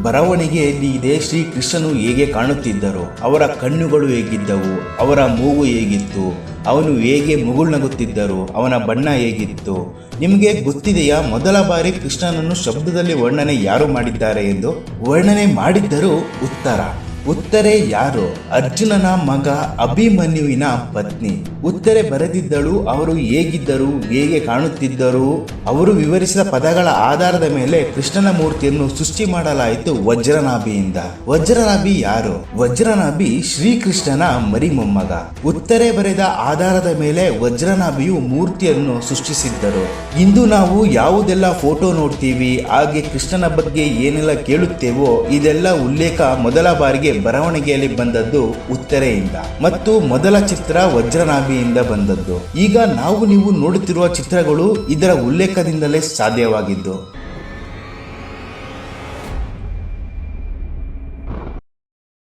ಬರವಣಿಗೆಯಲ್ಲಿ ಇದೆ ಶ್ರೀಕೃಷ್ಣನು ಹೇಗೆ ಕಾಣುತ್ತಿದ್ದರು, ಅವರ ಕಣ್ಣುಗಳು ಹೇಗಿದ್ದವು, ಅವರ ಮೂಗು ಹೇಗಿತ್ತು, ಅವನು ಹೇಗೆ ಮುಗುಳ್ನಗುತ್ತಿದ್ದರು, ಅವನ ಬಣ್ಣ ಹೇಗಿತ್ತು. ನಿಮಗೆ ಗೊತ್ತಿದೆಯಾ ಮೊದಲ ಬಾರಿ ಕೃಷ್ಣನನ್ನು ಶಬ್ದದಲ್ಲಿ ವರ್ಣನೆ ಯಾರು ಮಾಡಿದ್ದಾರೆ ಎಂದು? ವರ್ಣನೆ ಮಾಡಿದ್ದರು ಉತ್ತರೆ ಯಾರು? ಅರ್ಜುನನ ಮಗ ಅಭಿಮನ್ಯುವಿನ ಪತ್ನಿ. ಉತ್ತರೆ ಬರೆದಿದ್ದಳು ಅವರು ಹೇಗಿದ್ದರು, ಹೇಗೆ ಕಾಣುತ್ತಿದ್ದರು. ಅವರು ವಿವರಿಸಿದ ಪದಗಳ ಆಧಾರದ ಮೇಲೆ ಕೃಷ್ಣನ ಮೂರ್ತಿಯನ್ನು ಸೃಷ್ಟಿ ಮಾಡಲಾಯಿತು ವಜ್ರನಾಭಿಯಿಂದ. ವಜ್ರನಾಭಿ ಯಾರು? ವಜ್ರನಾಭಿ ಶ್ರೀಕೃಷ್ಣನ ಮರಿಮೊಮ್ಮಗ. ಉತ್ತರೆ ಬರೆದ ಆಧಾರದ ಮೇಲೆ ವಜ್ರನಾಭಿಯು ಮೂರ್ತಿಯನ್ನು ಸೃಷ್ಟಿಸಿದ್ದರು. ಇಂದು ನಾವು ಯಾವುದೆಲ್ಲ ಫೋಟೋ ನೋಡ್ತೀವಿ, ಹಾಗೆ ಕೃಷ್ಣನ ಬಗ್ಗೆ ಏನೆಲ್ಲ ಕೇಳುತ್ತೇವೋ ಇದೆಲ್ಲ ಉಲ್ಲೇಖ ಮೊದಲ ಬಾರಿಗೆ ಬರವಣಿಗೆಯಲ್ಲಿ ಬಂದದ್ದು ಉತ್ತರೆಯಿಂದ ಮತ್ತು ಮೊದಲ ಚಿತ್ರ ವಜ್ರನಾಭಿಯಿಂದ ಬಂದದ್ದು. ಈಗ ನಾವು ನೀವು ನೋಡುತ್ತಿರುವ ಚಿತ್ರಗಳು ಇದರ ಉಲ್ಲೇಖದಿಂದಲೇ ಸಾಧ್ಯವಾಗಿದ್ದು.